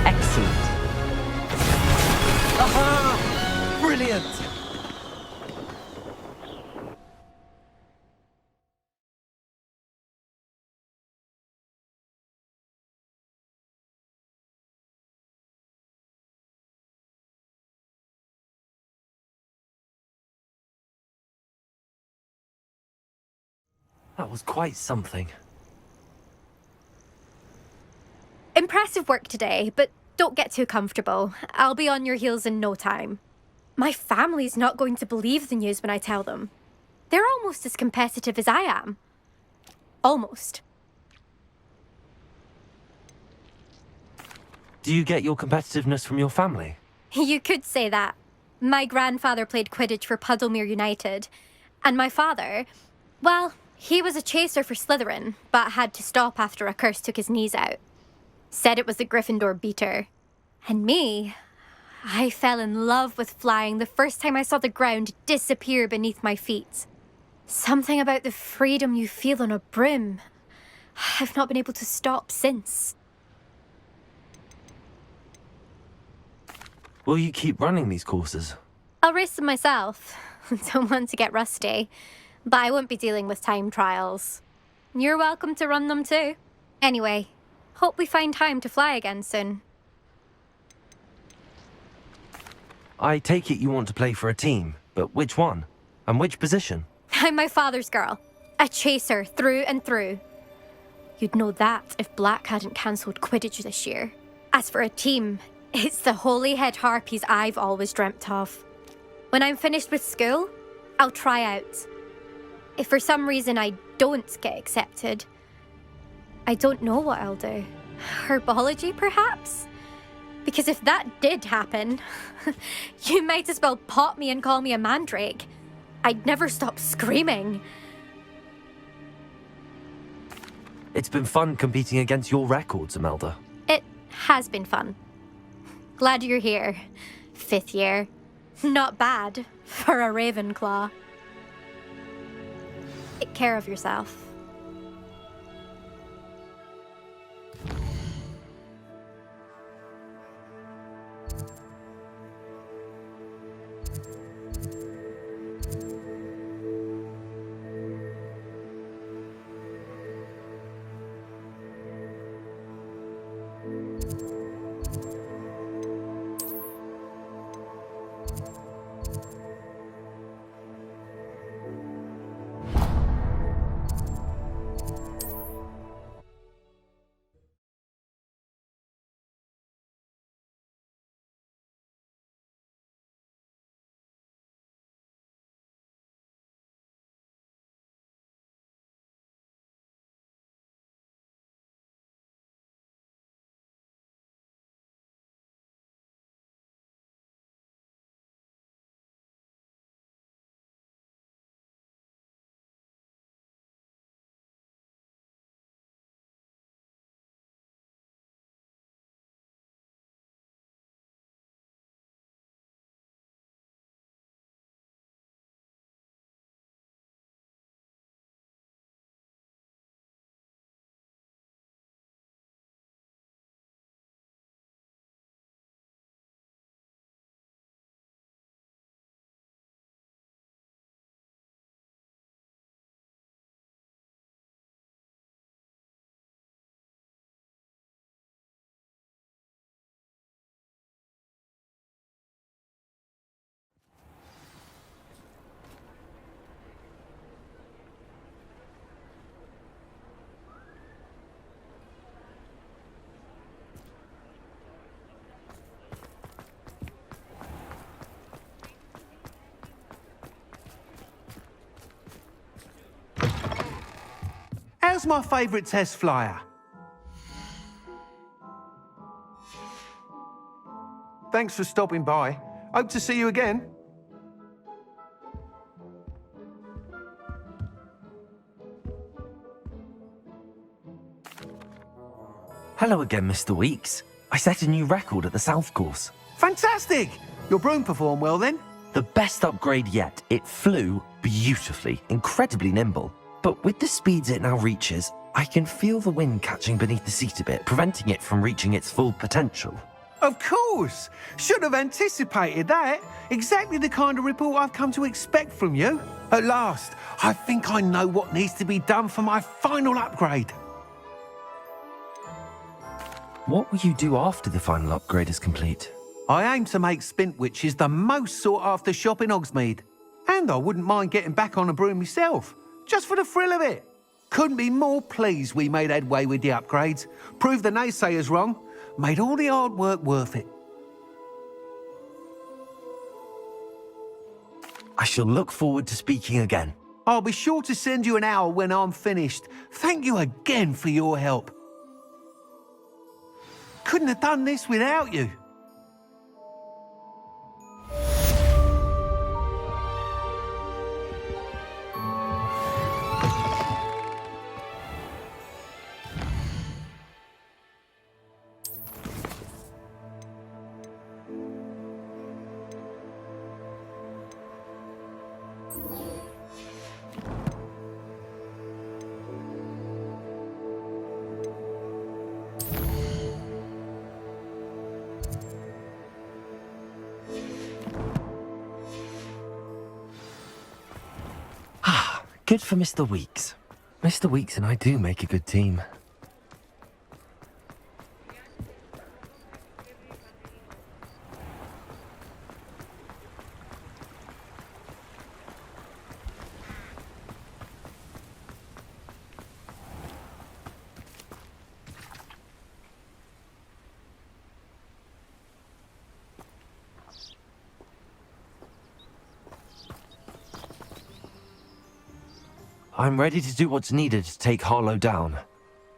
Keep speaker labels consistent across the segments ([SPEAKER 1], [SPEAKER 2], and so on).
[SPEAKER 1] Excellent. Aha! Brilliant! That was quite something.
[SPEAKER 2] Impressive work today, but don't get too comfortable. I'll be on your heels in no time. My family's not going to believe the news when I tell them. They're almost as competitive as I am. Almost.
[SPEAKER 1] Do you get your competitiveness from your family?
[SPEAKER 2] You could say that. My grandfather played Quidditch for Puddlemere United. And my father, well, he was a chaser for Slytherin, but had to stop after a curse took his knees out. Said it was the Gryffindor beater. And me, I fell in love with flying the first time I saw the ground disappear beneath my feet. Something about the freedom you feel on a broom. I've not been able to stop since.
[SPEAKER 1] Will you keep running these courses?
[SPEAKER 2] I'll race them myself. Don't want to get rusty. But I won't be dealing with time trials. You're welcome to run them too. Anyway, hope we find time to fly again soon.
[SPEAKER 1] I take it you want to play for a team, but which one? And which position?
[SPEAKER 2] I'm my father's girl. A chaser through and through. You'd know that if Black hadn't cancelled Quidditch this year. As for a team, it's the Holyhead Harpies I've always dreamt of. When I'm finished with school, I'll try out. If for some reason I don't get accepted, I don't know what I'll do. Herbology, perhaps? Because if that did happen, you might as well pot me and call me a mandrake. I'd never stop screaming.
[SPEAKER 1] It's been fun competing against your records, Imelda.
[SPEAKER 2] It has been fun. Glad you're here. 5th year. Not bad for a Ravenclaw. Take care of yourself.
[SPEAKER 3] How's my favourite test flyer? Thanks for stopping by. Hope to see you again.
[SPEAKER 1] Hello again, Mr. Weeks. I set a new record at the South Course.
[SPEAKER 3] Fantastic! Your broom performed well then?
[SPEAKER 1] The best upgrade yet. It flew beautifully, incredibly nimble. But with the speeds it now reaches, I can feel the wind catching beneath the seat a bit, preventing it from reaching its full potential.
[SPEAKER 3] Of course! Should have anticipated that. Exactly the kind of report I've come to expect from you. At last, I think I know what needs to be done for my final upgrade.
[SPEAKER 1] What will you do after the final upgrade is complete?
[SPEAKER 3] I aim to make Spintwitches the most sought-after shop in Hogsmeade. And I wouldn't mind getting back on a broom myself, just for the thrill of it. Couldn't be more pleased we made headway with the upgrades, proved the naysayers wrong, made all the hard work worth it.
[SPEAKER 1] I shall look forward to speaking again.
[SPEAKER 3] I'll be sure to send you an owl when I'm finished. Thank you again for your help. Couldn't have done this without you.
[SPEAKER 1] Good for Mr. Weeks. Mr. Weeks and I do make a good team. I'm ready to do what's needed to take Harlow down.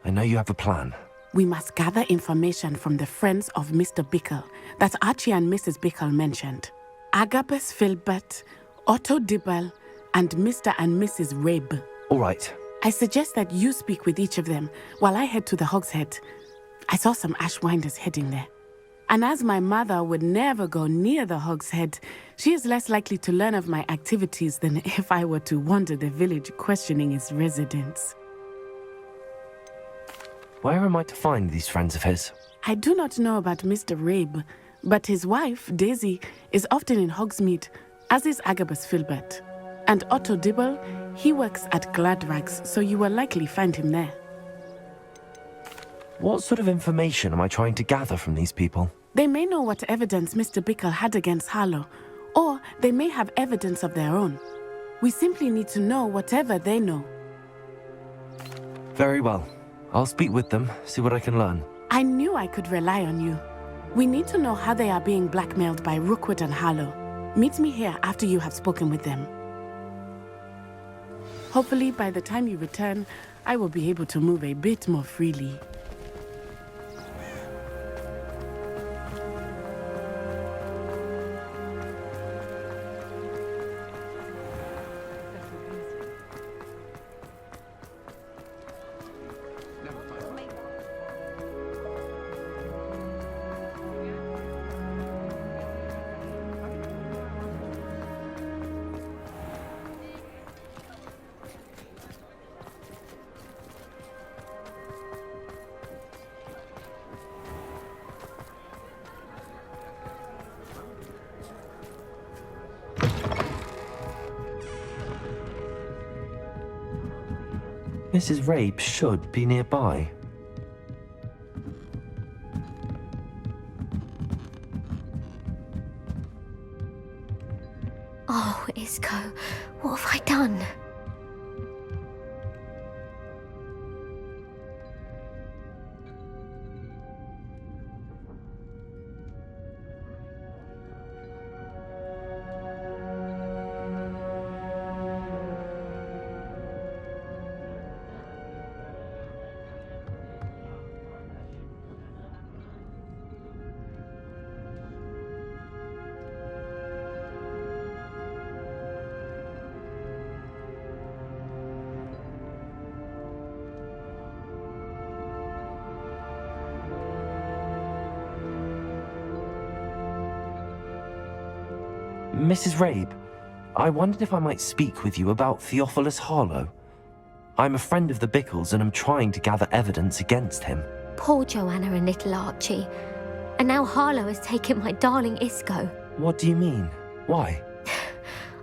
[SPEAKER 1] I know you have a plan.
[SPEAKER 4] We must gather information from the friends of Mr. Bickle that Archie and Mrs. Bickle mentioned. Agabus Filbert, Otto Dibble, and Mr. and Mrs. Rabe.
[SPEAKER 1] All right.
[SPEAKER 4] I suggest that you speak with each of them while I head to the Hogshead. I saw some Ashwinders heading there. And as my mother would never go near the Hogshead, she is less likely to learn of my activities than if I were to wander the village questioning its residents.
[SPEAKER 1] Where am I to find these friends of his?
[SPEAKER 4] I do not know about Mr. Rabe, but his wife, Daisy, is often in Hogsmeade, as is Agabus Filbert. And Otto Dibble, he works at Gladrags, so you will likely find him there.
[SPEAKER 1] What sort of information am I trying to gather from these people?
[SPEAKER 4] They may know what evidence Mr. Bickle had against Harlow, or they may have evidence of their own. We simply need to know whatever they know.
[SPEAKER 1] Very well. I'll speak with them, see what I can learn.
[SPEAKER 4] I knew I could rely on you. We need to know how they are being blackmailed by Rookwood and Harlow. Meet me here after you have spoken with them. Hopefully, by the time you return, I will be able to move a bit more freely.
[SPEAKER 1] Mrs. Rabe should be nearby.
[SPEAKER 2] Oh, Isco, what have I done?
[SPEAKER 1] Mrs. Rabe, I wondered if I might speak with you about Theophilus Harlow. I'm a friend of the Bickles and am trying to gather evidence against him.
[SPEAKER 2] Poor Joanna and little Archie. And now Harlow has taken my darling Isco.
[SPEAKER 1] What do you mean? Why?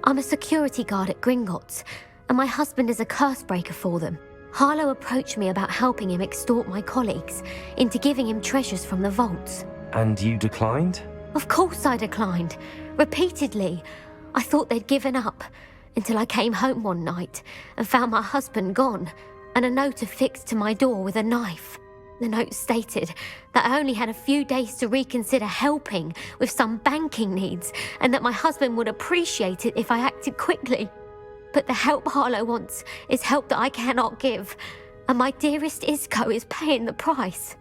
[SPEAKER 2] I'm a security guard at Gringotts, and my husband is a curse breaker for them. Harlow approached me about helping him extort my colleagues into giving him treasures from the vaults.
[SPEAKER 1] And you declined?
[SPEAKER 2] Of course I declined. Repeatedly. I thought they'd given up, until I came home one night and found my husband gone, and a note affixed to my door with a knife. The note stated that I only had a few days to reconsider helping with some banking needs, and that my husband would appreciate it if I acted quickly. But the help Harlow wants is help that I cannot give, and my dearest Isco is paying the price.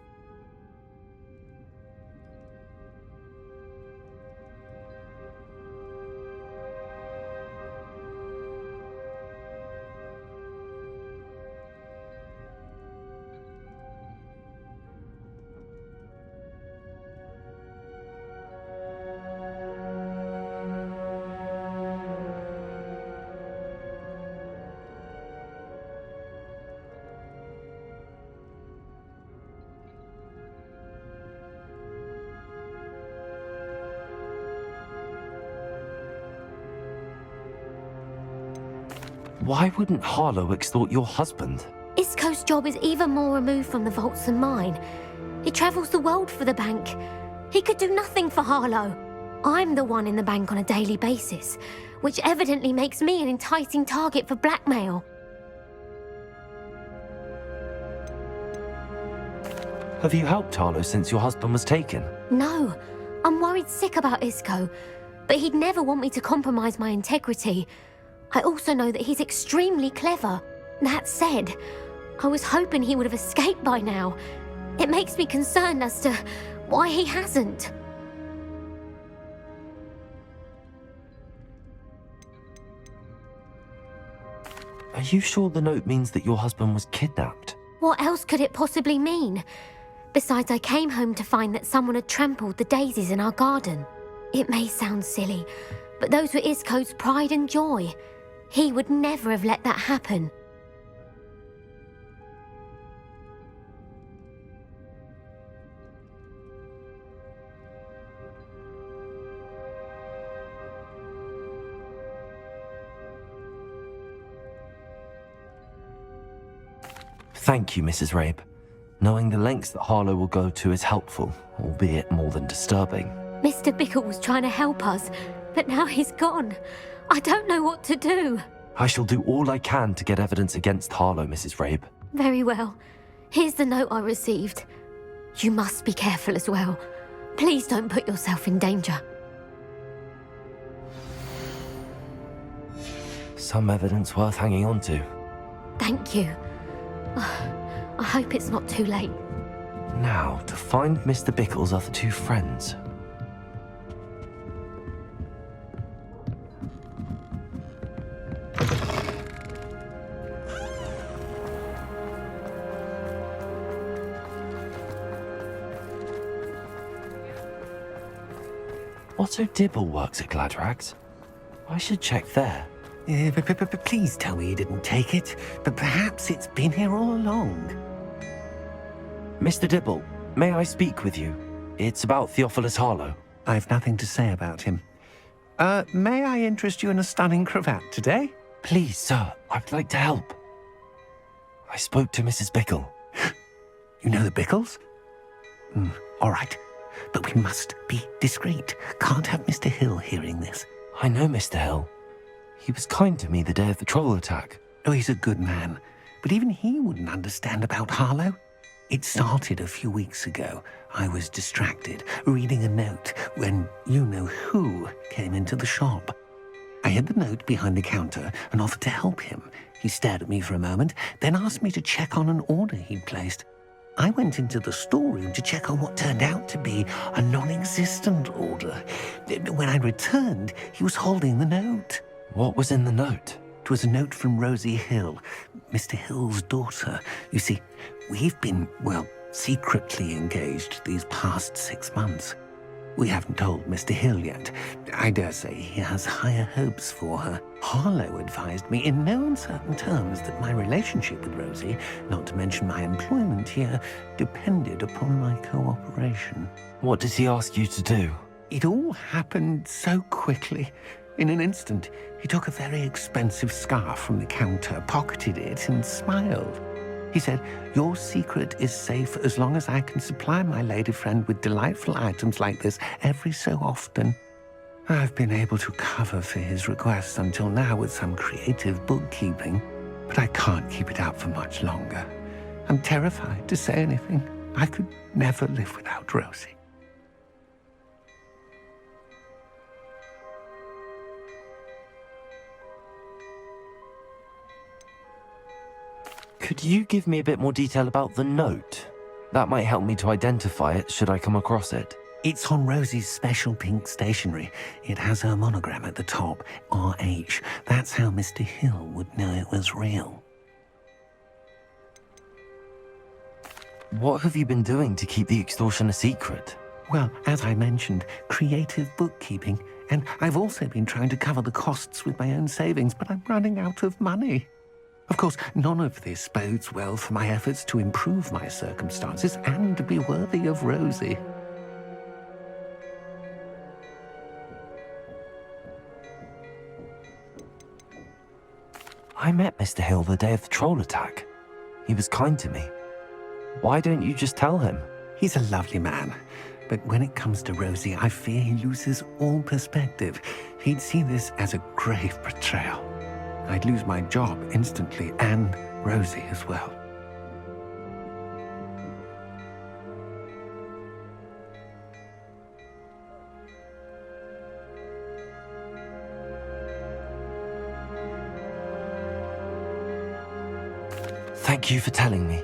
[SPEAKER 1] Why wouldn't Harlow extort your husband?
[SPEAKER 2] Isco's job is even more removed from the vaults than mine. He travels the world for the bank. He could do nothing for Harlow. I'm the one in the bank on a daily basis, which evidently makes me an enticing target for blackmail.
[SPEAKER 1] Have you helped Harlow since your husband was taken?
[SPEAKER 2] No, I'm worried sick about Isco, but he'd never want me to compromise my integrity. I also know that he's extremely clever. That said, I was hoping he would have escaped by now. It makes me concerned as to why he hasn't.
[SPEAKER 1] Are you sure the note means that your husband was kidnapped?
[SPEAKER 2] What else could it possibly mean? Besides, I came home to find that someone had trampled the daisies in our garden. It may sound silly, but those were Isco's pride and joy. He would never have let that happen.
[SPEAKER 1] Thank you, Mrs. Rabe. Knowing the lengths that Harlow will go to is helpful, albeit more than disturbing.
[SPEAKER 2] Mr. Bickle was trying to help us, but now he's gone. I don't know what to do.
[SPEAKER 1] I shall do all I can to get evidence against Harlow, Mrs. Rabe.
[SPEAKER 2] Very well. Here's the note I received. You must be careful as well. Please don't put yourself in danger.
[SPEAKER 1] Some evidence worth hanging on to.
[SPEAKER 2] Thank you. I hope it's not too late.
[SPEAKER 1] Now, to find Mr. Bickle's other two friends. Otto Dibble works at Gladrags. I should check there.
[SPEAKER 3] But please tell me you didn't take it. But perhaps it's been here all along.
[SPEAKER 1] Mr. Dibble, may I speak with you? It's about Theophilus Harlow.
[SPEAKER 3] I've nothing to say about him. May I interest you in a stunning cravat today?
[SPEAKER 1] Please, sir, I'd like to help. I spoke to Mrs. Bickle.
[SPEAKER 3] You know the Bickles? All right. But we must be discreet. Can't have Mr. Hill hearing this.
[SPEAKER 1] I know Mr. Hill. He was kind to me the day of the troll attack.
[SPEAKER 3] Oh, he's a good man. But even he wouldn't understand about Harlow. It started a few weeks ago. I was distracted, reading a note, when you-know-who came into the shop. I hid the note behind the counter and offered to help him. He stared at me for a moment, then asked me to check on an order he'd placed. I went into the storeroom to check on what turned out to be a non-existent order. When I returned, he was holding the note.
[SPEAKER 1] What was in the note?
[SPEAKER 3] It was a note from Rosie Hill, Mr. Hill's daughter. You see, we've been, secretly engaged these past 6 months. We haven't told Mr. Hill yet. I dare say he has higher hopes for her. Harlow advised me in no uncertain terms that my relationship with Rosie, not to mention my employment here, depended upon my cooperation.
[SPEAKER 1] What did he ask you to do?
[SPEAKER 3] It all happened so quickly. In an instant, he took a very expensive scarf from the counter, pocketed it, and smiled. He said, "Your secret is safe as long as I can supply my lady friend with delightful items like this every so often." I've been able to cover for his requests until now with some creative bookkeeping, but I can't keep it up for much longer. I'm terrified to say anything. I could never live without Rosie.
[SPEAKER 1] Could you give me a bit more detail about the note? That might help me to identify it should I come across it.
[SPEAKER 3] It's on Rosie's special pink stationery. It has her monogram at the top, RH. That's how Mr. Hill would know it was real.
[SPEAKER 1] What have you been doing to keep the extortion a secret?
[SPEAKER 3] Well, as I mentioned, creative bookkeeping. And I've also been trying to cover the costs with my own savings, but I'm running out of money. Of course, none of this bodes well for my efforts to improve my circumstances and to be worthy of Rosie.
[SPEAKER 1] I met Mr. Hill the day of the troll attack. He was kind to me. Why don't you just tell him?
[SPEAKER 3] He's a lovely man, but when it comes to Rosie, I fear he loses all perspective. He'd see this as a grave betrayal. I'd lose my job instantly, and Rosie as well.
[SPEAKER 1] Thank you for telling me.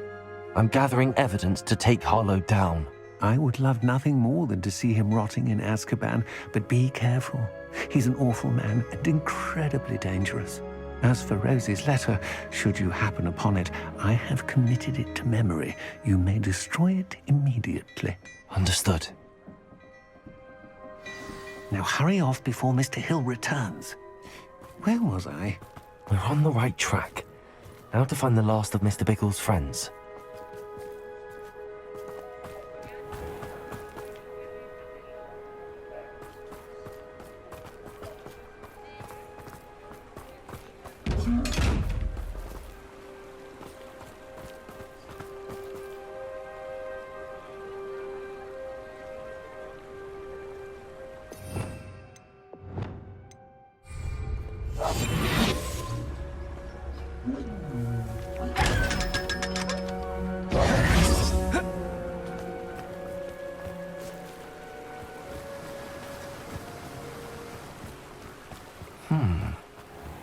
[SPEAKER 1] I'm gathering evidence to take Harlow down.
[SPEAKER 3] I would love nothing more than to see him rotting in Azkaban, but be careful. He's an awful man and incredibly dangerous. As for Rosie's letter, should you happen upon it, I have committed it to memory. You may destroy it immediately.
[SPEAKER 1] Understood.
[SPEAKER 3] Now hurry off before Mr. Hill returns. Where was I?
[SPEAKER 1] We're on the right track. Now to find the last of Mr. Biggle's friends.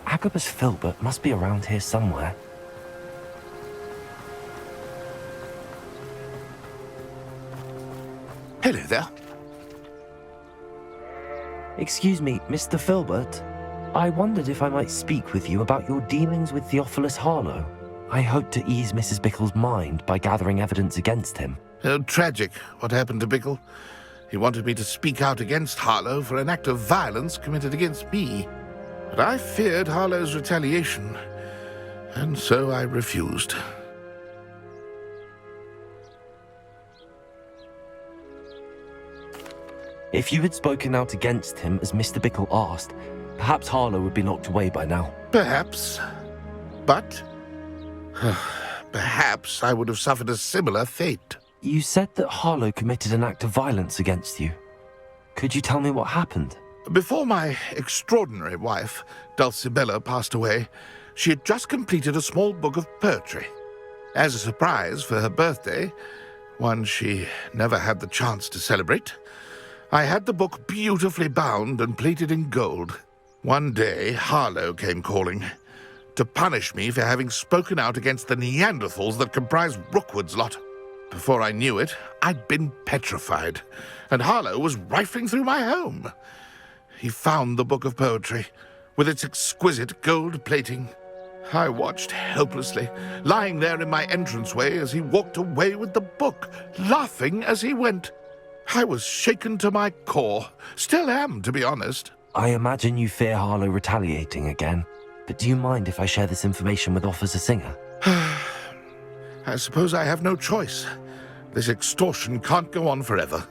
[SPEAKER 1] Agabus Filbert must be around here somewhere.
[SPEAKER 5] Hello there.
[SPEAKER 1] Excuse me, Mr. Filbert. I wondered if I might speak with you about your dealings with Theophilus Harlow. I hope to ease Mrs. Bickle's mind by gathering evidence against him.
[SPEAKER 5] Tragic, what happened to Bickle. He wanted me to speak out against Harlow for an act of violence committed against me. But I feared Harlow's retaliation, and so I refused.
[SPEAKER 1] If you had spoken out against him as Mr. Bickle asked, perhaps Harlow would be locked away by now.
[SPEAKER 5] Perhaps. But perhaps I would have suffered a similar fate.
[SPEAKER 1] You said that Harlow committed an act of violence against you. Could you tell me what happened?
[SPEAKER 5] Before my extraordinary wife, Dulcibella, passed away, she had just completed a small book of poetry. As a surprise for her birthday, one she never had the chance to celebrate, I had the book beautifully bound and plated in gold. One day, Harlow came calling to punish me for having spoken out against the Neanderthals that comprise Rookwood's lot. Before I knew it, I'd been petrified, and Harlow was rifling through my home. He found the book of poetry, with its exquisite gold plating. I watched helplessly, lying there in my entranceway as he walked away with the book, laughing as he went. I was shaken to my core. Still am, to be honest.
[SPEAKER 1] I imagine you fear Harlow retaliating again, but do you mind if I share this information with Officer Singer?
[SPEAKER 5] I suppose I have no choice. This extortion can't go on forever.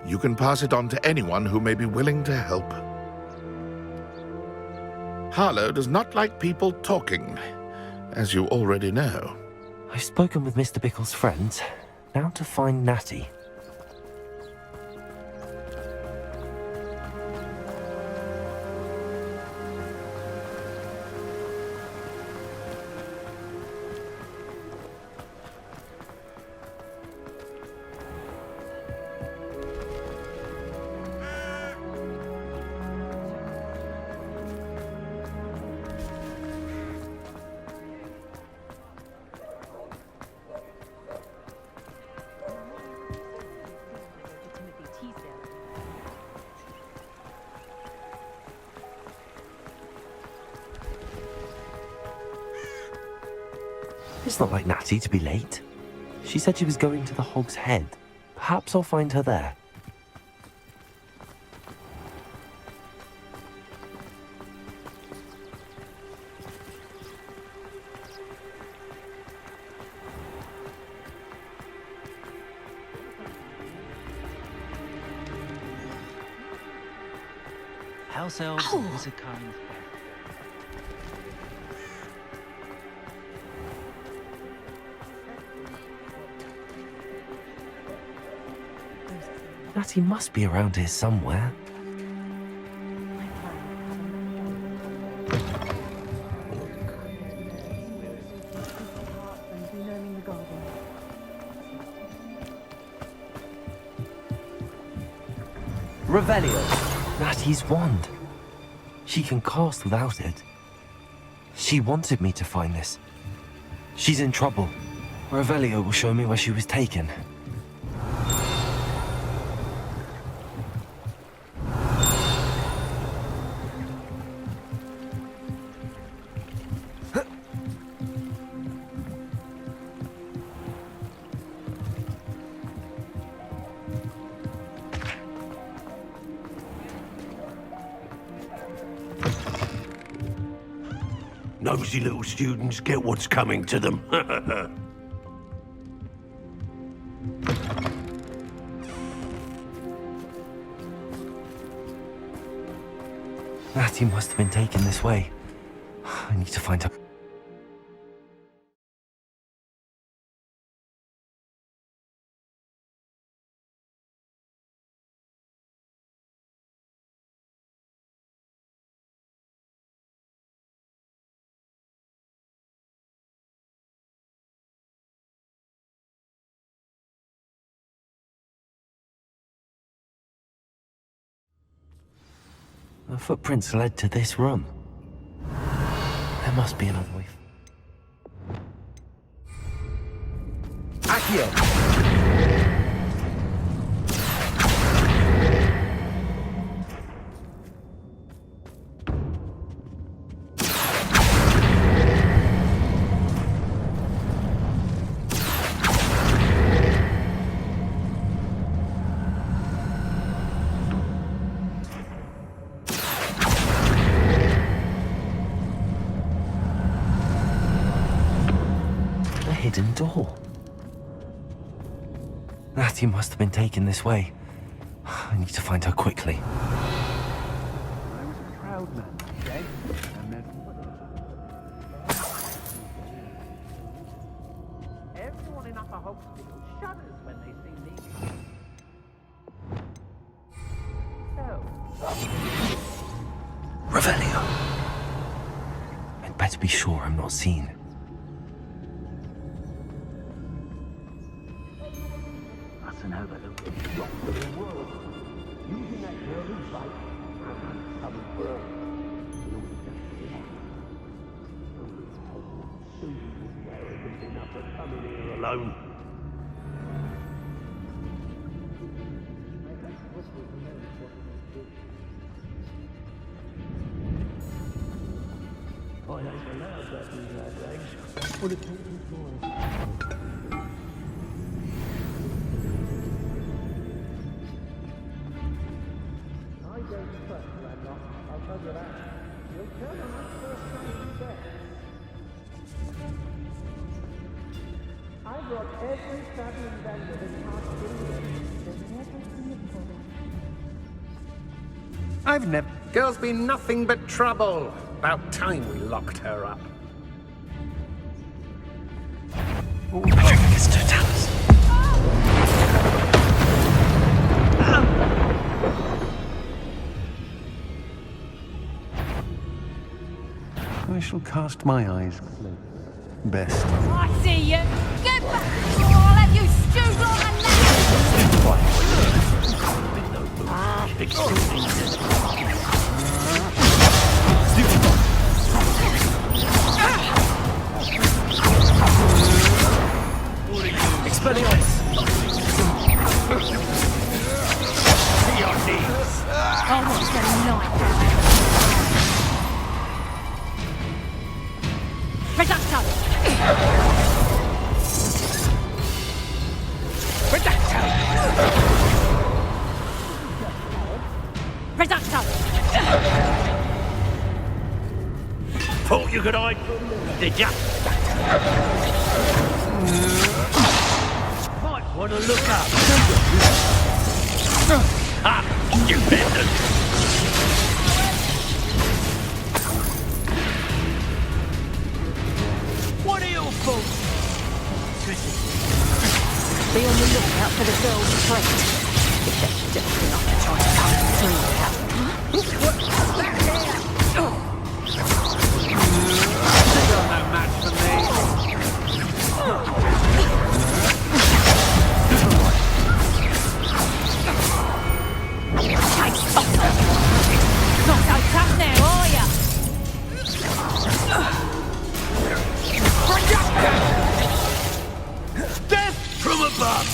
[SPEAKER 5] You can pass it on to anyone who may be willing to help. Harlow does not like people talking, as you already know.
[SPEAKER 1] I've spoken with Mr. Bickle's friends. Now to find Natty. It's not like Natty to be late. She said she was going to the Hog's Head. Perhaps I'll find her there.
[SPEAKER 6] House elves is a kind.
[SPEAKER 1] Natty must be around here somewhere. Revelio. Natty's wand. She can cast without it. She wanted me to find this. She's in trouble. Revelio will show me where she was taken.
[SPEAKER 7] Nosy little students get what's coming to them.
[SPEAKER 1] Natty must have been taken this way. I need to find her. The footprints led to this room. There must be another way. Accio! Hidden door. Natty must have been taken this way. I need to find her quickly.
[SPEAKER 3] I was a proud man, dead, and then... Everyone in Upper Hogsmeade shudders when they see me.
[SPEAKER 1] Revelio. I'd better be sure I'm not seen.
[SPEAKER 7] Alone.
[SPEAKER 3] I've never...
[SPEAKER 8] Girl's been nothing but trouble. About time we locked her up.
[SPEAKER 1] It's to tell us.
[SPEAKER 3] I shall cast my eyes best.
[SPEAKER 9] I see you. Get back, or I'll have you stewed like a
[SPEAKER 1] Expelliarmus!
[SPEAKER 9] I want the night. Reducto! Reducto! Reducto!
[SPEAKER 7] Thought you could hide from me, did ya? Might want to look up. Ah, you benders! What are your faults?
[SPEAKER 9] Be on the lookout for the girl's threat. If they're desperate enough to try to come through that. What's that there?
[SPEAKER 8] You're no match for me.
[SPEAKER 9] Hey, stop! Not so tough now, are ya?
[SPEAKER 7] Death from above!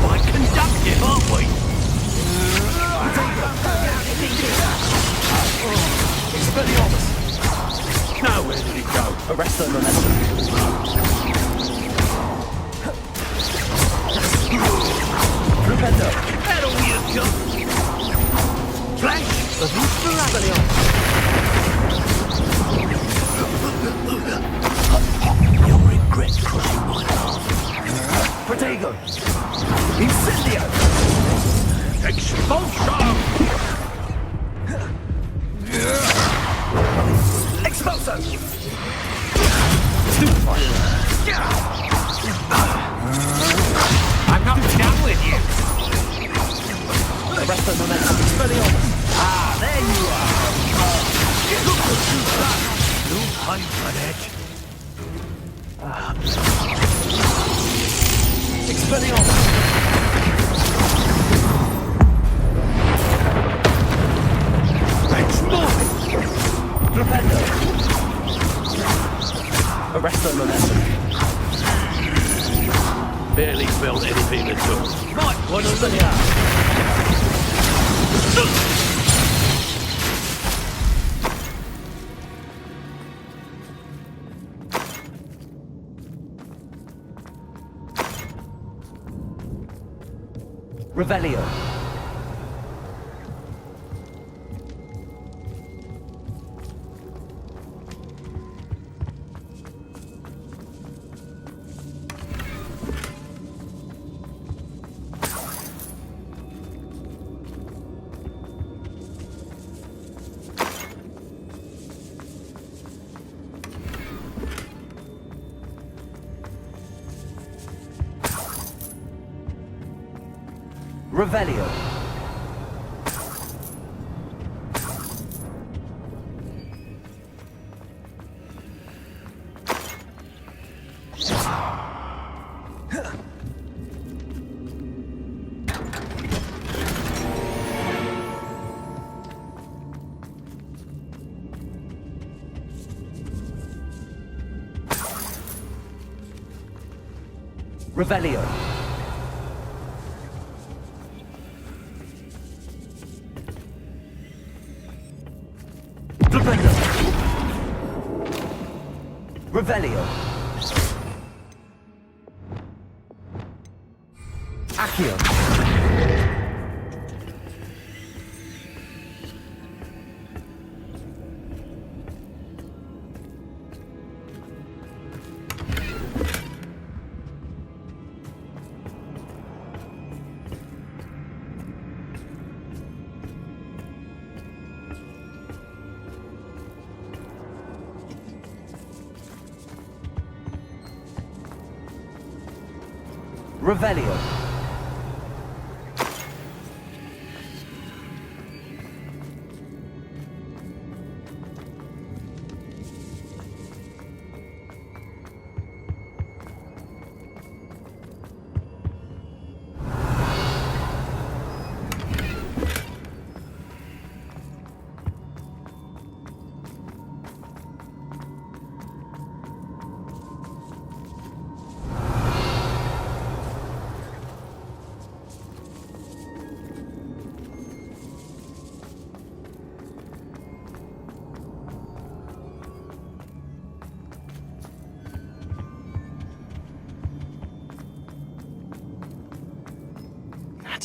[SPEAKER 7] Quite conductive, aren't we?
[SPEAKER 1] Expelliarmus!
[SPEAKER 7] Now where did it go?
[SPEAKER 1] Arrest the momentum. Rependo!
[SPEAKER 7] That all you got? Flash! You'll regret crushing my path.
[SPEAKER 1] Protego! Incendio!
[SPEAKER 7] Expulsion!
[SPEAKER 1] Expulso!
[SPEAKER 8] I'm not done with you.
[SPEAKER 1] Arrest the momentum. Expelliarmus!
[SPEAKER 7] Ah, there you are! No time for that.
[SPEAKER 1] Expelliarmus!
[SPEAKER 7] That's mine!
[SPEAKER 1] Rependo! Arrest the momentum.
[SPEAKER 7] Barely felt anything at all. Might want to look up.
[SPEAKER 1] Revelio. Revelio. Revelio. Revelio. Accio. Revelio.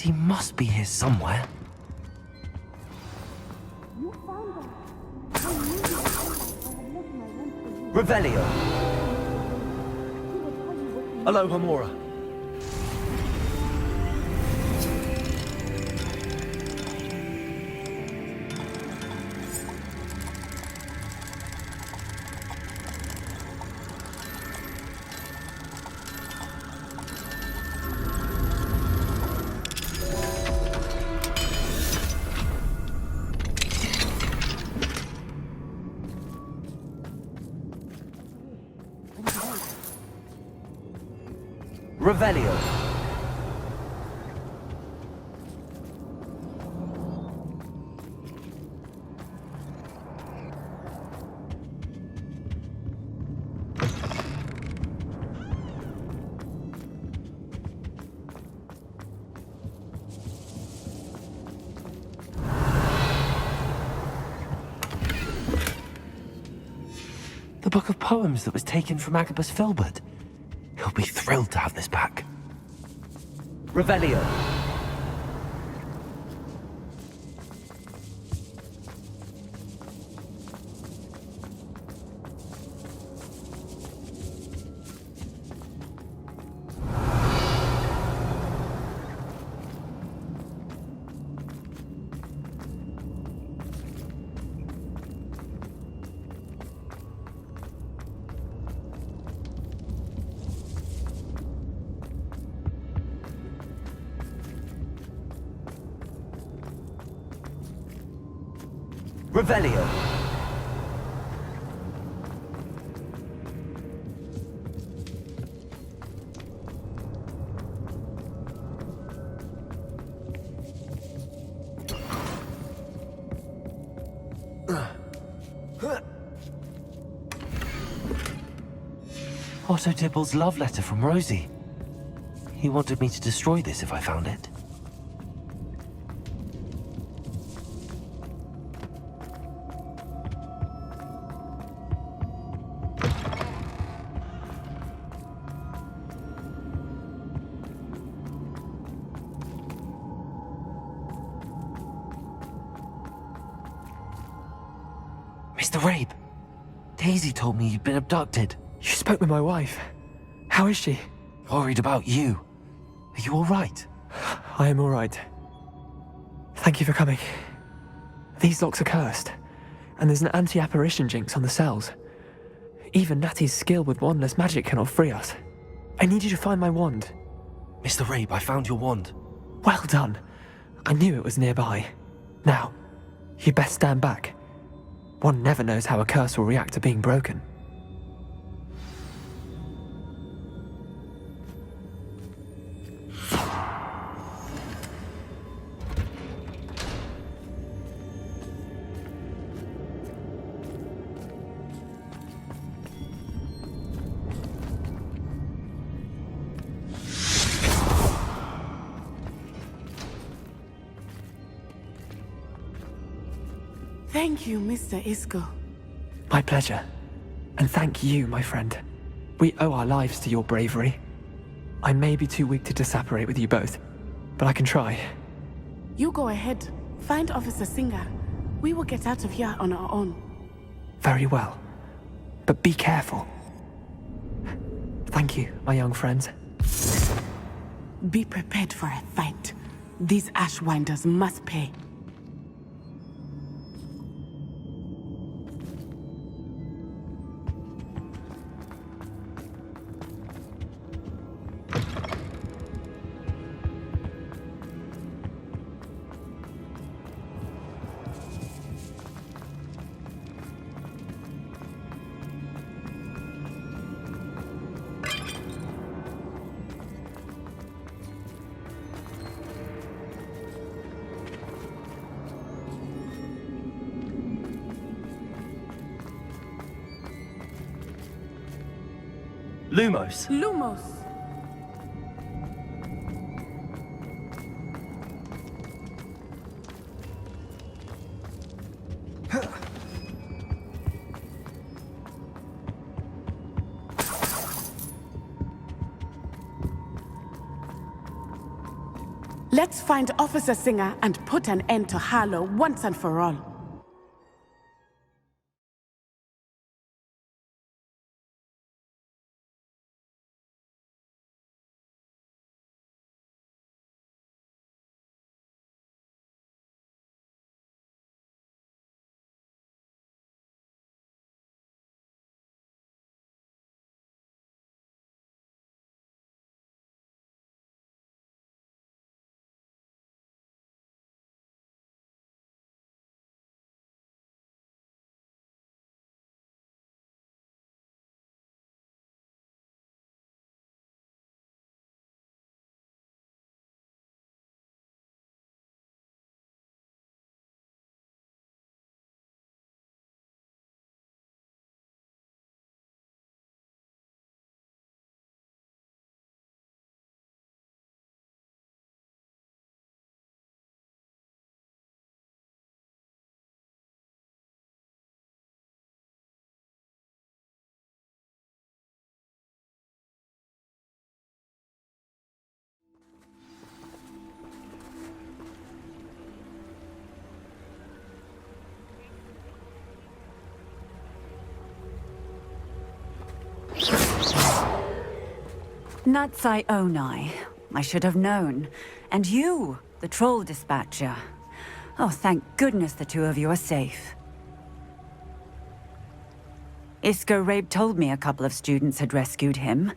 [SPEAKER 1] He must be here somewhere. Revelio. Hello, Hamora. Revelio. The book of poems that was taken from Agabus Filbert. He'll be thrilled to have this back. Revelio. Revelio. Otto Dibble's love letter from Rosie. He wanted me to destroy this if I found it. Mr. Rabe, Daisy told me you'd been abducted.
[SPEAKER 10] You spoke with my wife. How is she?
[SPEAKER 1] Worried about you. Are you all right?
[SPEAKER 10] I am all right. Thank you for coming. These locks are cursed, and there's an anti-apparition jinx on the cells. Even Natty's skill with wandless magic cannot free us. I need you to find my wand.
[SPEAKER 1] Mr. Rabe, I found your wand.
[SPEAKER 10] Well done. I knew it was nearby. Now, you best stand back. One never knows how a curse will react to being broken.
[SPEAKER 4] Thank you, Mr. Isco.
[SPEAKER 10] My pleasure. And thank you, my friend. We owe our lives to your bravery. I may be too weak to disapparate with you both, but I can try.
[SPEAKER 4] You go ahead. Find Officer Singer. We will get out of here on our own.
[SPEAKER 10] Very well. But be careful. Thank you, my young friends.
[SPEAKER 4] Be prepared for a fight. These Ashwinders must pay.
[SPEAKER 1] Lumos.
[SPEAKER 4] Lumos. Let's find Officer Singer and put an end to Harlow once and for all.
[SPEAKER 9] Natsai Onai. I should have known. And you, the troll dispatcher. Oh, thank goodness the two of you are safe. Isco Rabe told me a couple of students had rescued him.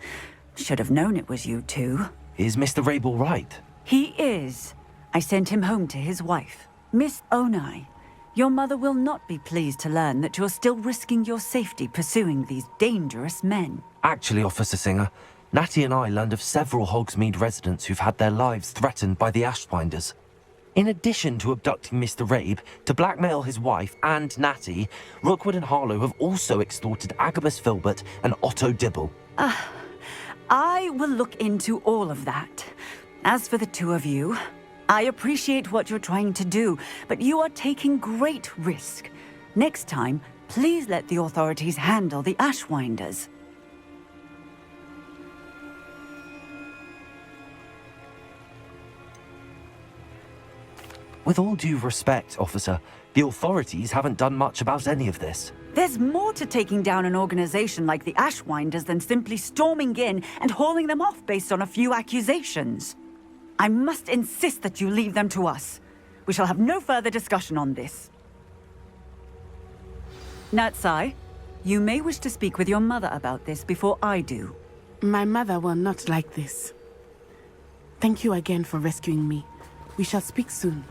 [SPEAKER 9] Should have known it was you two.
[SPEAKER 1] Is Mr. Rabe all right?
[SPEAKER 9] He is. I sent him home to his wife. Miss Onai, your mother will not be pleased to learn that you're still risking your safety pursuing these dangerous men.
[SPEAKER 1] Actually, Officer Singer, Natty and I learned of several Hogsmeade residents who've had their lives threatened by the Ashwinders. In addition to abducting Mr. Rabe to blackmail his wife and Natty, Rookwood and Harlow have also extorted Agabus Filbert and Otto Dibble.
[SPEAKER 9] I will look into all of that. As for the two of you, I appreciate what you're trying to do, but you are taking great risk. Next time, please let the authorities handle the Ashwinders.
[SPEAKER 1] With all due respect, officer, the authorities haven't done much about any of this.
[SPEAKER 9] There's more to taking down an organization like the Ashwinders than simply storming in and hauling them off based on a few accusations. I must insist that you leave them to us. We shall have no further discussion on this. Natsai, you may wish to speak with your mother about this before I do.
[SPEAKER 4] My mother will not like this. Thank you again for rescuing me. We shall speak soon.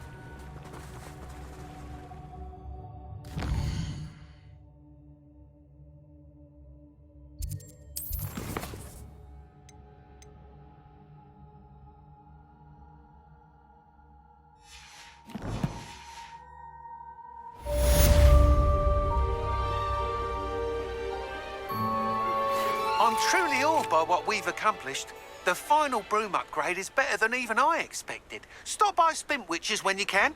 [SPEAKER 3] I'm truly awed by what we've accomplished. The final broom upgrade is better than even I expected. Stop by Spintwitches when you can.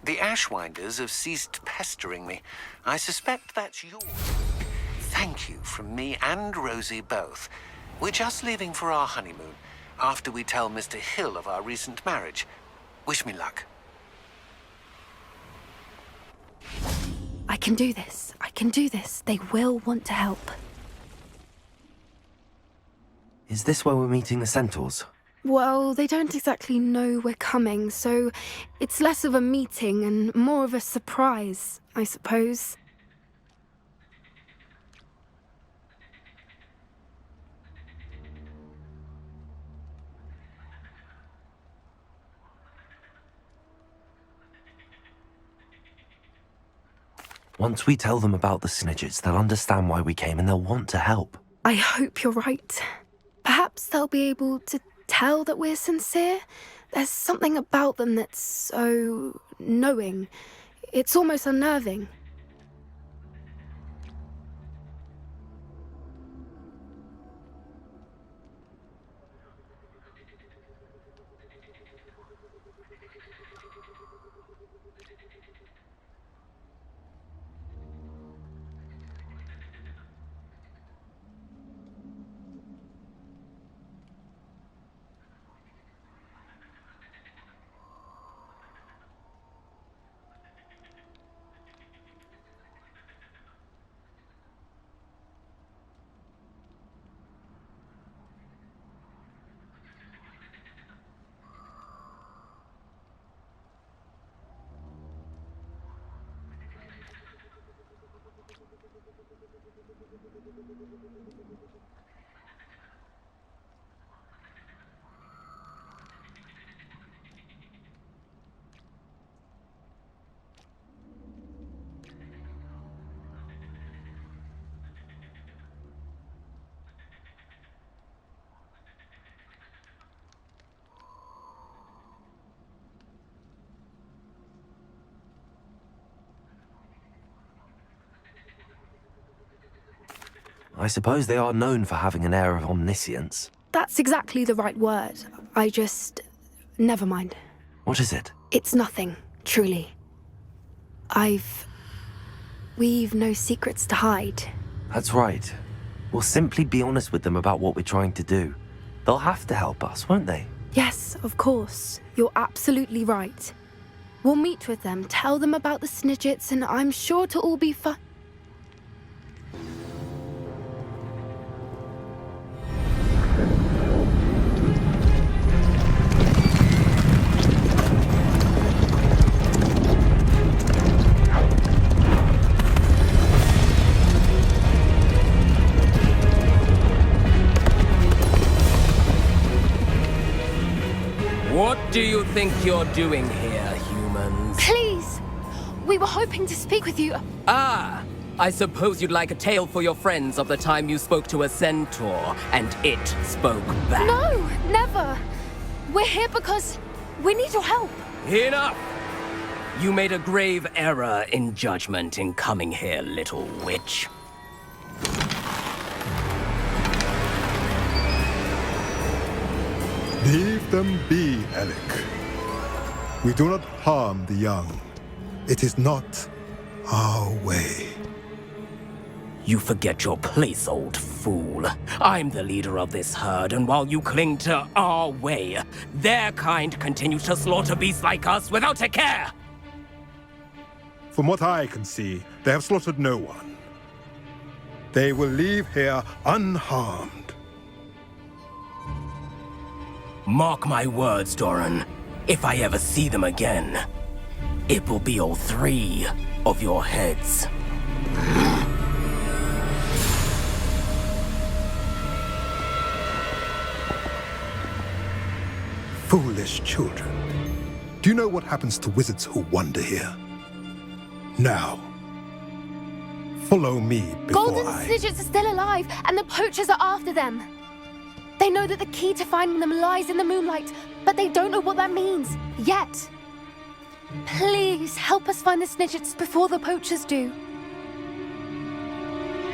[SPEAKER 11] The Ashwinders have ceased pestering me. I suspect that's yours. Thank you from me and Rosie both. We're just leaving for our honeymoon, after we tell Mr. Hill of our recent marriage. Wish me luck.
[SPEAKER 12] I can do this. I can do this. They will want to help.
[SPEAKER 1] Is this where we're meeting the Centaurs?
[SPEAKER 12] Well, they don't exactly know we're coming, so it's less of a meeting and more of a surprise, I suppose.
[SPEAKER 1] Once we tell them about the Snidgets, they'll understand why we came and they'll want to help.
[SPEAKER 12] I hope you're right. Perhaps they'll be able to tell that we're sincere. There's something about them that's so knowing. It's almost unnerving.
[SPEAKER 1] I suppose they are known for having an air of omniscience.
[SPEAKER 12] That's exactly the right word. I just... never mind.
[SPEAKER 1] What is it?
[SPEAKER 12] It's nothing, truly. We've no secrets to hide.
[SPEAKER 1] That's right. We'll simply be honest with them about what we're trying to do. They'll have to help us, won't they?
[SPEAKER 12] Yes, of course. You're absolutely right. We'll meet with them, tell them about the Snidgets, and I'm sure to all be fine.
[SPEAKER 13] What do you think you're doing here, humans?
[SPEAKER 12] Please! We were hoping to speak with you.
[SPEAKER 13] Ah! I suppose you'd like a tale for your friends of the time you spoke to a centaur, and it spoke back.
[SPEAKER 12] No, never! We're here because we need your help.
[SPEAKER 13] Enough! You made a grave error in judgment in coming here, little witch.
[SPEAKER 14] Leave them be, Alec. We do not harm the young. It is not our way.
[SPEAKER 13] You forget your place, old fool. I'm the leader of this herd, and while you cling to our way, their kind continues to slaughter beasts like us without a care!
[SPEAKER 14] From what I can see, they have slaughtered no one. They will leave here unharmed.
[SPEAKER 13] Mark my words, Doran. If I ever see them again, it will be all 3 of your heads.
[SPEAKER 14] Foolish children. Do you know what happens to wizards who wander here? Now, follow me before
[SPEAKER 12] Golden Snidgets are still alive, and the poachers are after them. They know that the key to finding them lies in the moonlight, but they don't know what that means, yet. Please, help us find the Snidgets before the poachers do.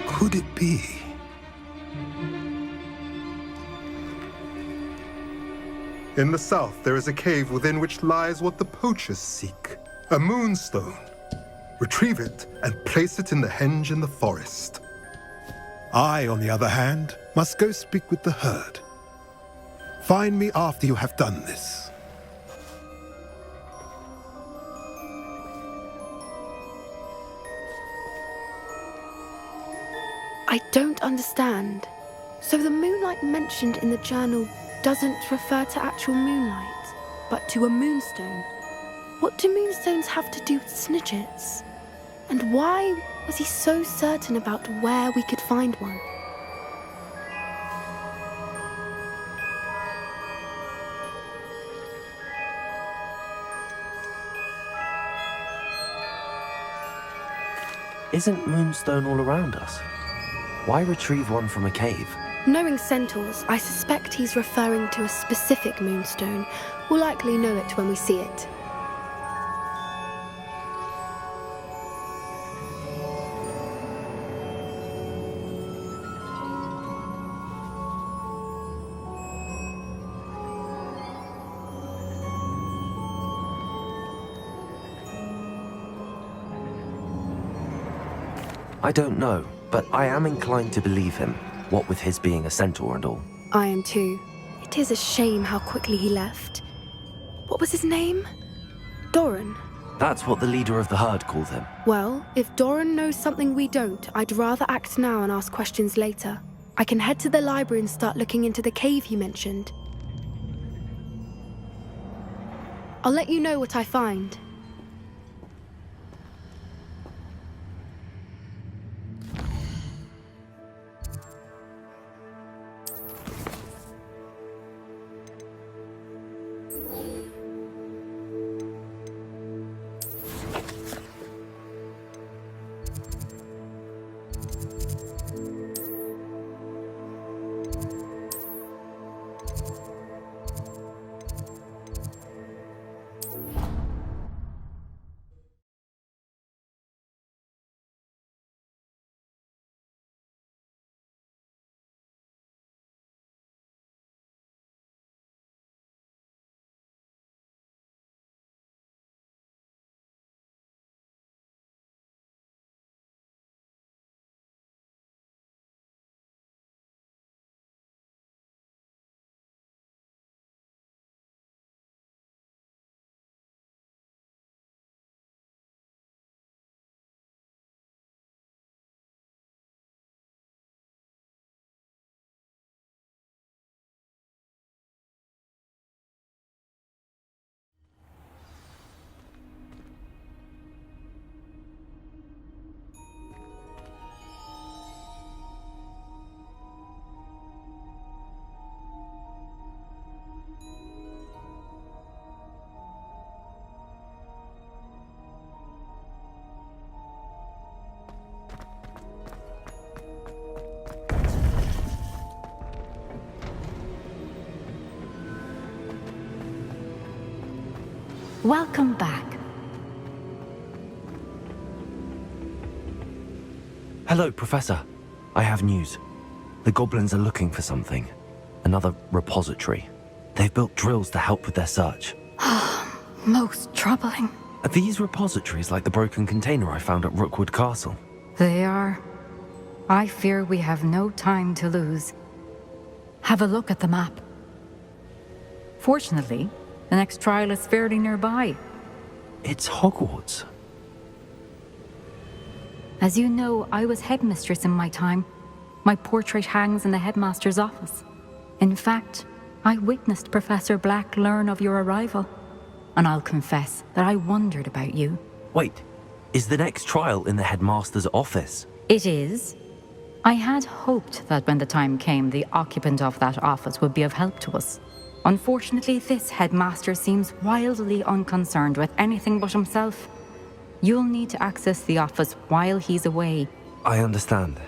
[SPEAKER 14] Could it be? In the south, there is a cave within which lies what the poachers seek. A moonstone. Retrieve it and place it in the henge in the forest. I, on the other hand, must go speak with the herd. Find me after you have done this.
[SPEAKER 12] I don't understand. So the moonlight mentioned in the journal doesn't refer to actual moonlight, but to a moonstone. What do moonstones have to do with snidgets? And why was he so certain about where we could find one?
[SPEAKER 1] Isn't Moonstone all around us? Why retrieve one from a cave?
[SPEAKER 12] Knowing centaurs, I suspect he's referring to a specific moonstone. We'll likely know it when we see it.
[SPEAKER 1] I don't know, but I am inclined to believe him, what with his being a centaur and all.
[SPEAKER 12] I am too. It is a shame how quickly he left. What was his name? Doran.
[SPEAKER 1] That's what the leader of the herd called him.
[SPEAKER 12] Well, if Doran knows something we don't, I'd rather act now and ask questions later. I can head to the library and start looking into the cave he mentioned. I'll let you know what I find.
[SPEAKER 15] Welcome back.
[SPEAKER 1] Hello, Professor. I have news. The goblins are looking for something. Another repository. They've built drills to help with their search.
[SPEAKER 15] Most troubling.
[SPEAKER 1] Are these repositories like the broken container I found at Rookwood Castle?
[SPEAKER 15] They are. I fear we have no time to lose. Have a look at the map. Fortunately, the next trial is fairly nearby.
[SPEAKER 1] It's Hogwarts.
[SPEAKER 15] As you know, I was headmistress in my time. My portrait hangs in the headmaster's office. In fact, I witnessed Professor Black learn of your arrival. And I'll confess that I wondered about you.
[SPEAKER 1] Wait, is the next trial in the headmaster's office?
[SPEAKER 15] It is. I had hoped that when the time came, the occupant of that office would be of help to us. Unfortunately, this headmaster seems wildly unconcerned with anything but himself. You'll need to access the office while he's away.
[SPEAKER 1] I understand.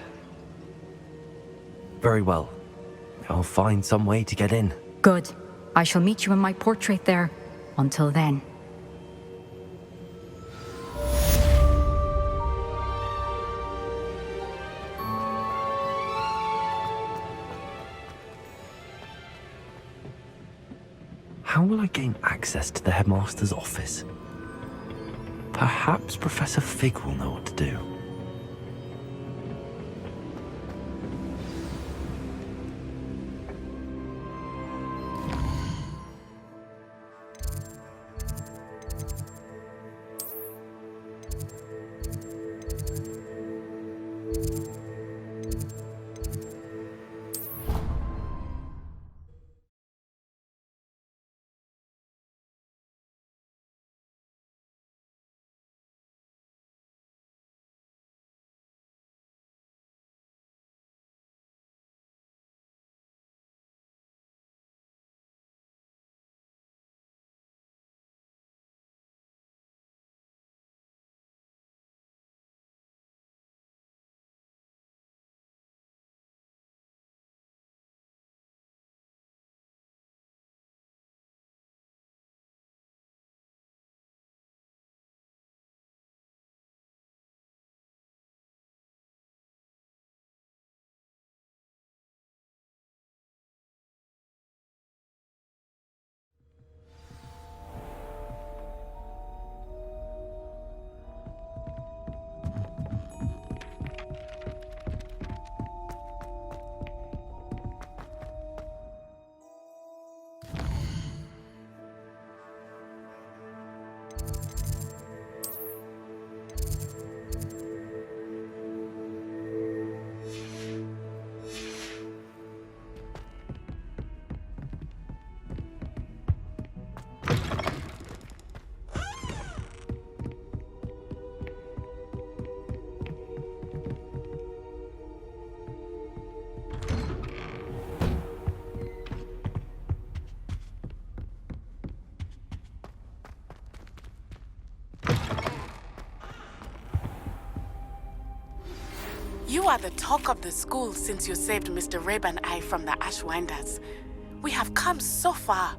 [SPEAKER 1] Very well. I'll find some way to get in.
[SPEAKER 15] Good. I shall meet you in my portrait there. Until then.
[SPEAKER 1] How will I gain access to the headmaster's office? Perhaps Professor Fig will know what to do.
[SPEAKER 4] You are the talk of the school since you saved Mr. Rabe and I from the Ashwinders. We have come so far.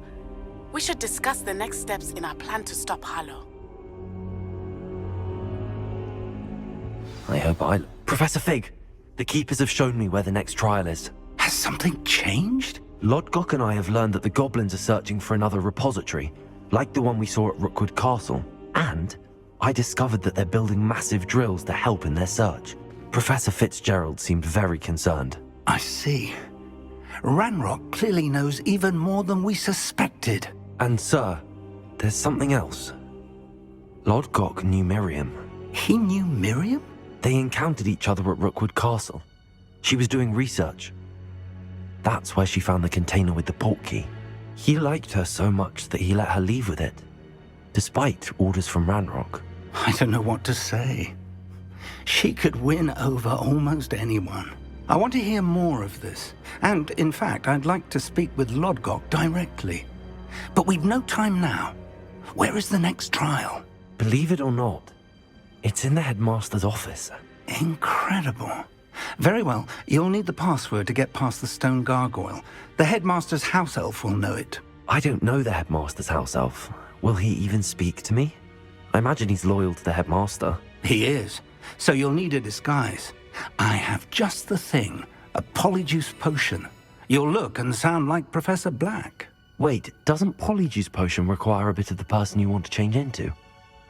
[SPEAKER 4] We should discuss the next steps in our plan to stop Harlow.
[SPEAKER 1] I hope Professor Fig, the Keepers have shown me where the next trial is.
[SPEAKER 11] Has something changed?
[SPEAKER 1] Lodgok and I have learned that the goblins are searching for another repository, like the one we saw at Rookwood Castle. And I discovered that they're building massive drills to help in their search. Professor Fitzgerald seemed very concerned.
[SPEAKER 11] I see. Ranrock clearly knows even more than we suspected.
[SPEAKER 1] And sir, there's something else. Lodgok knew Miriam.
[SPEAKER 11] He knew Miriam?
[SPEAKER 1] They encountered each other at Rookwood Castle. She was doing research. That's where she found the container with the portkey. He liked her so much that he let her leave with it, despite orders from Ranrock.
[SPEAKER 11] I don't know what to say. She could win over almost anyone. I want to hear more of this. And, in fact, I'd like to speak with Lodgok directly. But we've no time now. Where is the next trial?
[SPEAKER 1] Believe it or not, it's in the headmaster's office.
[SPEAKER 11] Incredible. Very well, you'll need the password to get past the stone gargoyle. The headmaster's house elf will know it.
[SPEAKER 1] I don't know the headmaster's house elf. Will he even speak to me? I imagine he's loyal to the headmaster.
[SPEAKER 11] He is. So you'll need a disguise. I have just the thing. A polyjuice potion. You'll look and sound like Professor Black.
[SPEAKER 1] Wait, doesn't polyjuice potion require a bit of the person you want to change into?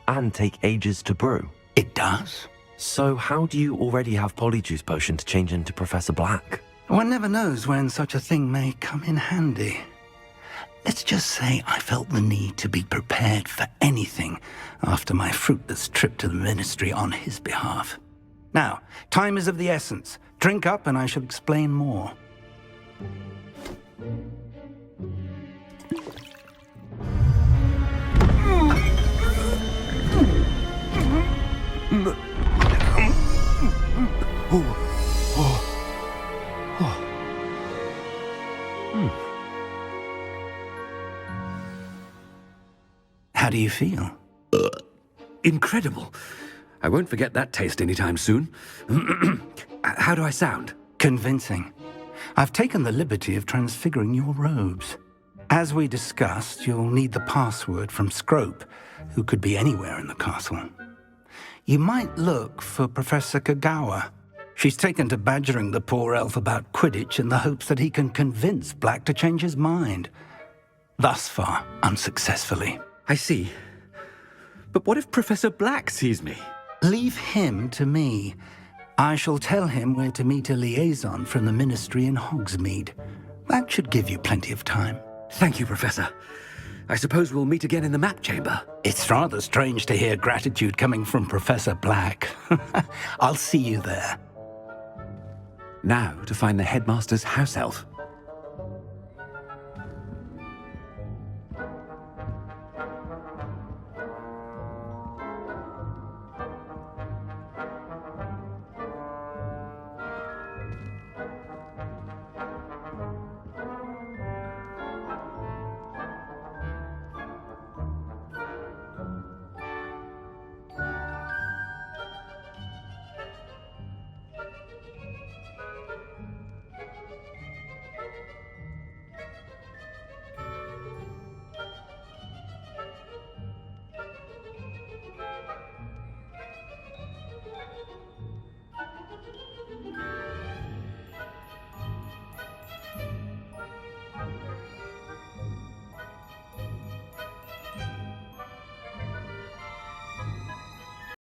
[SPEAKER 1] And take ages to brew?
[SPEAKER 11] It does.
[SPEAKER 1] So how do you already have polyjuice potion to change into Professor Black?
[SPEAKER 11] One never knows when such a thing may come in handy. Let's just say I felt the need to be prepared for anything after my fruitless trip to the ministry on his behalf. Now, time is of the essence. Drink up and I shall explain more. How do you feel?
[SPEAKER 16] Incredible. I won't forget that taste anytime soon. How do I sound?
[SPEAKER 11] Convincing. I've taken the liberty of transfiguring your robes. As we discussed, you'll need the password from Scrope, who could be anywhere in the castle. You might look for Professor Kagawa. She's taken to badgering the poor elf about Quidditch in the hopes that he can convince Black to change his mind. Thus far, unsuccessfully.
[SPEAKER 16] I see. But what if Professor Black sees me?
[SPEAKER 17] Leave him to me. I shall tell him where to meet a liaison from the Ministry in Hogsmeade. That should give you plenty of time.
[SPEAKER 16] Thank you, Professor. I suppose we'll meet again in the map chamber.
[SPEAKER 17] It's rather strange to hear gratitude coming from Professor Black. I'll see you there.
[SPEAKER 16] Now to find the headmaster's house elf.